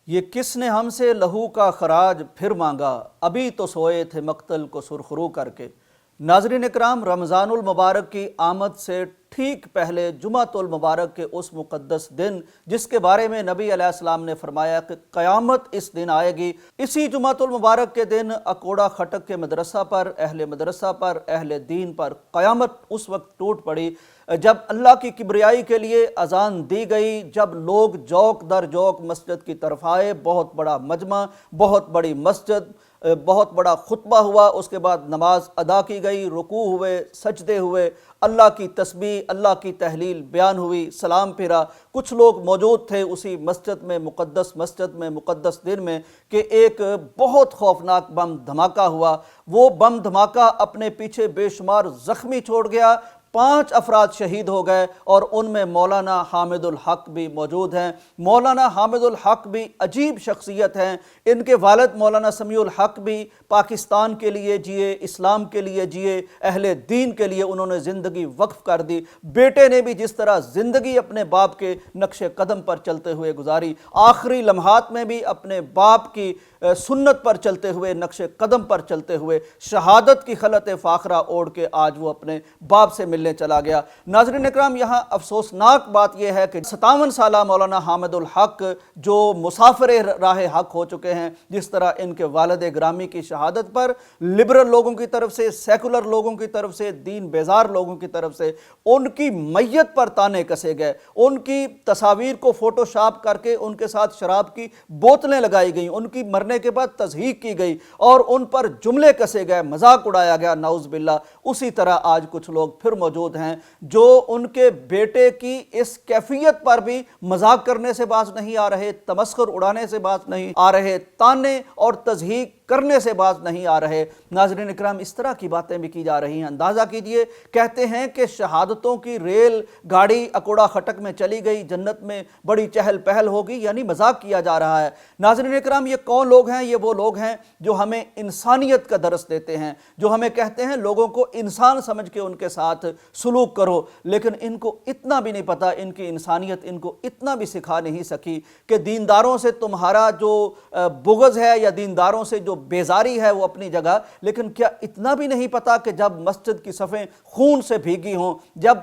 یہ کس نے ہم سے لہو کا خراج پھر مانگا، ابھی تو سوئے تھے مقتل کو سرخرو کر کے۔ ناظرین اکرام، رمضان المبارک کی آمد سے ٹھیک پہلے جمعۃ المبارک کے اس مقدس دن جس کے بارے میں نبی علیہ السلام نے فرمایا کہ قیامت اس دن آئے گی، اسی جمعۃ المبارک کے دن اکوڑا خٹک کے مدرسہ پر، اہل دین پر قیامت اس وقت ٹوٹ پڑی جب اللہ کی کبریائی کے لیے اذان دی گئی، جب لوگ جوق در جوق مسجد کی طرف آئے، بہت بڑا مجمع، بہت بڑی مسجد، بہت بڑا خطبہ ہوا، اس کے بعد نماز ادا کی گئی، رکوع ہوئے، سجدے ہوئے، اللہ کی تسبیح، اللہ کی تحلیل بیان ہوئی، سلام پھرا۔ کچھ لوگ موجود تھے اسی مسجد میں، مقدس دن میں، کہ ایک بہت خوفناک بم دھماکہ ہوا۔ وہ بم دھماکہ اپنے پیچھے بے شمار زخمی چھوڑ گیا، 5 افراد شہید ہو گئے، اور ان میں مولانا حامد الحق بھی موجود ہیں۔ مولانا حامد الحق بھی عجیب شخصیت ہیں، ان کے والد مولانا سمیع الحق بھی پاکستان کے لیے جیے، اسلام کے لیے جیے، اہل دین کے لیے انہوں نے زندگی وقف کر دی۔ بیٹے نے بھی جس طرح زندگی اپنے باپ کے نقش قدم پر چلتے ہوئے گزاری، آخری لمحات میں بھی اپنے باپ کی سنت پر چلتے ہوئے، نقش قدم پر چلتے ہوئے، شہادت کی خلعت فاخرہ اوڑھ کے آج وہ اپنے باپ سے ملنے چلا گیا۔ ناظرین اکرام، یہاں افسوسناک بات یہ ہے کہ 57 سالہ مولانا حامد الحق جو مسافر راہ حق ہو چکے ہیں، جس طرح ان کے والد گرامی کی شہادت پر لبرل لوگوں کی طرف سے، سیکولر لوگوں کی طرف سے، دین بیزار لوگوں کی طرف سے ان کی میت پر تانے کسے گئے، ان کی تصاویر کو فوٹو شاپ کر کے ان کے ساتھ شراب کی بوتلیں لگائی گئیں، ان کی مرنے کے بعد تضحیک کی گئی اور ان پر جملے کسے گئے، مذاق اڑایا گیا، نعوذ باللہ۔ اسی طرح آج کچھ لوگ پھر موجود ہیں جو ان کے بیٹے کی اس کیفیت پر بھی مذاق کرنے سے باز نہیں آ رہے، تمسخر اڑانے سے باز نہیں آ رہے، تانے اور تضحیک کرنے سے باز نہیں آ رہے۔ ناظرین اکرام، اس طرح کی باتیں بھی کی جا رہی ہیں۔ اندازہ کیجئے، کہتے ہیں کہ شہادتوں کی ریل گاڑی اکوڑا خٹک میں چلی گئی، جنت میں بڑی چہل پہل ہوگی، یعنی مذاق کیا جا رہا ہے۔ ناظرین اکرام، یہ کون لوگ ہیں؟ یہ وہ لوگ ہیں جو ہمیں انسانیت کا درس دیتے ہیں، جو ہمیں کہتے ہیں لوگوں کو انسان سمجھ کے ان کے ساتھ سلوک کرو، لیکن ان کو اتنا بھی نہیں پتا، ان کی انسانیت ان کو اتنا بھی سکھا نہیں سکی کہ دینداروں سے تمہارا جو بغض ہے یا دینداروں سے جو بیزاری ہے وہ اپنی جگہ، لیکن کیا اتنا بھی نہیں پتا کہ جب مسجد کی صفیں خون سے بھیگی ہوں، جب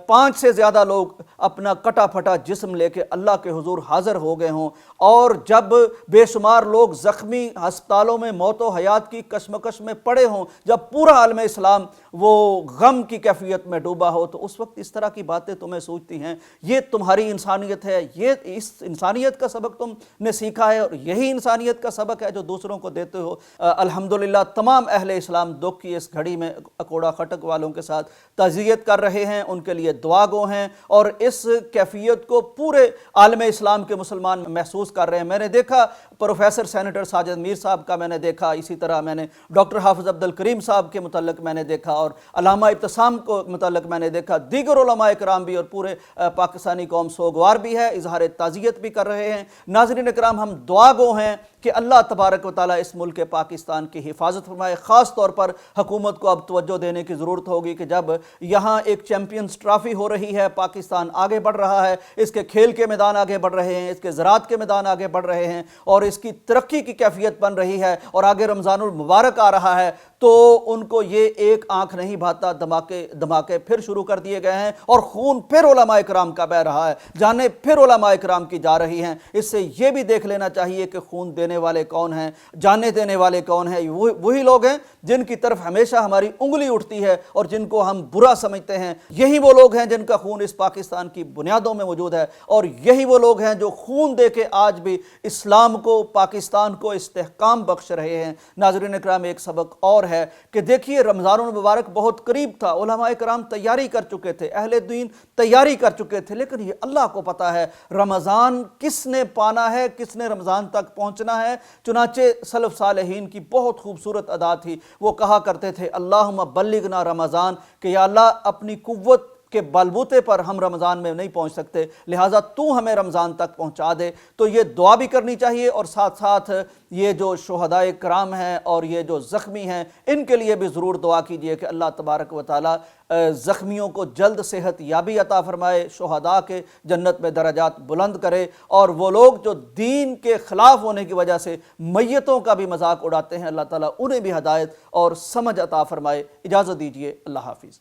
5 سے زیادہ لوگ اپنا کٹا پھٹا جسم لے کے اللہ کے حضور حاضر ہو گئے ہوں، اور جب بے شمار لوگ زخمی ہسپتالوں میں موت و حیات کی کشمکش میں پڑے ہوں، جب پورا عالم اسلام وہ غم کی کیفیت میں ڈوبا ہو، تو اس وقت اس طرح کی باتیں تمہیں سوچتی ہیں یہ تمہاری انسانیت ہے، یہ اس انسانیت کا سبق تم نے سیکھا ہے، اور یہی انسانیت کا سبق ہے جو دوسروں کو دیتے ہو۔ الحمدللہ تمام اہل اسلام دکھ کی اس گھڑی میں اکوڑا خٹک والوں کے ساتھ تعزیت کر رہے ہیں، ان کے لیے دعا گو ہیں، اور اس کیفیت کو پورے عالم اسلام کے مسلمان محسوس کر رہے ہیں۔ میں نے دیکھا پروفیسر سینیٹر ساجد میر صاحب کا میں نے دیکھا، اسی طرح میں نے ڈاکٹر حافظ عبدالکریم صاحب کے متعلق میں نے دیکھا، اور علامہ ابتسام کو متعلق میں نے دیکھا، دیگر علماء اکرام بھی اور پورے پاکستانی قوم سوگوار بھی ہے، اظہار تعزیت بھی کر رہے ہیں۔ ناظرین اکرام، ہم دعا گو ہیں کہ اللہ تبارک و تعالیٰ اس ملک پاکستان کی حفاظت فرمائے۔ خاص طور پر حکومت کو اب توجہ دینے کی ضرورت ہوگی کہ جب یہاں ایک چیمپئنز ٹرافی ہو رہی ہے، پاکستان آگے بڑھ رہا ہے، اس کے کھیل کے میدان آگے بڑھ رہے ہیں، اس کے زراعت کے میدان آگے بڑھ رہے ہیں، اور اس کی ترقی کی کیفیت بن رہی ہے، اور آگے رمضان المبارک آ رہا ہے، تو ان کو یہ ایک آنکھ نہیں بھاتا، دھماکے پھر شروع کر دیے گئے ہیں، اور خون پھر علماء اکرام کا بہہ رہا ہے، جانیں پھر علماء اکرام کی جا رہی ہیں۔ اس سے یہ بھی دیکھ لینا چاہیے کہ خون دینے والے کون ہیں، جانے دینے والے کون ہیں۔ وہی لوگ ہیں جن کی طرف ہمیشہ ہماری انگلی اٹھتی ہے اور جن کو ہم برا سمجھتے ہیں، یہی وہ لوگ ہیں جن کا خون اس پاکستان کی بنیادوں میں موجود ہے، اور یہی وہ لوگ ہیں جو خون دے کے آج بھی اسلام کو، پاکستان کو استحکام بخش رہے ہیں۔ ناظرین اکرام، ایک سبق اور ہے کہ دیکھیے رمضان المبارک بہت قریب تھا، علماء کرام تیاری کر چکے تھے، اہل دین تیاری کر چکے تھے، لیکن یہ اللہ کو پتا ہے رمضان کس نے پانا ہے، کس نے رمضان تک پہنچنا ہے۔ چنانچہ سلف صالحین کی بہت خوبصورت ادا تھی، وہ کہا کرتے تھے اللہم بلغنا رمضان، کہ یا اللہ اپنی قوت کے بلبوتے پر ہم رمضان میں نہیں پہنچ سکتے، لہٰذا تو ہمیں رمضان تک پہنچا دے۔ تو یہ دعا بھی کرنی چاہیے، اور ساتھ ساتھ یہ جو شہدائے کرام ہیں اور یہ جو زخمی ہیں ان کے لیے بھی ضرور دعا کیجئے کہ اللہ تبارک و تعالی زخمیوں کو جلد صحت یابی عطا فرمائے، شہداء کے جنت میں درجات بلند کرے، اور وہ لوگ جو دین کے خلاف ہونے کی وجہ سے میتوں کا بھی مذاق اڑاتے ہیں، اللہ تعالیٰ انہیں بھی ہدایت اور سمجھ عطا فرمائے۔ اجازت دیجئے، اللہ حافظ۔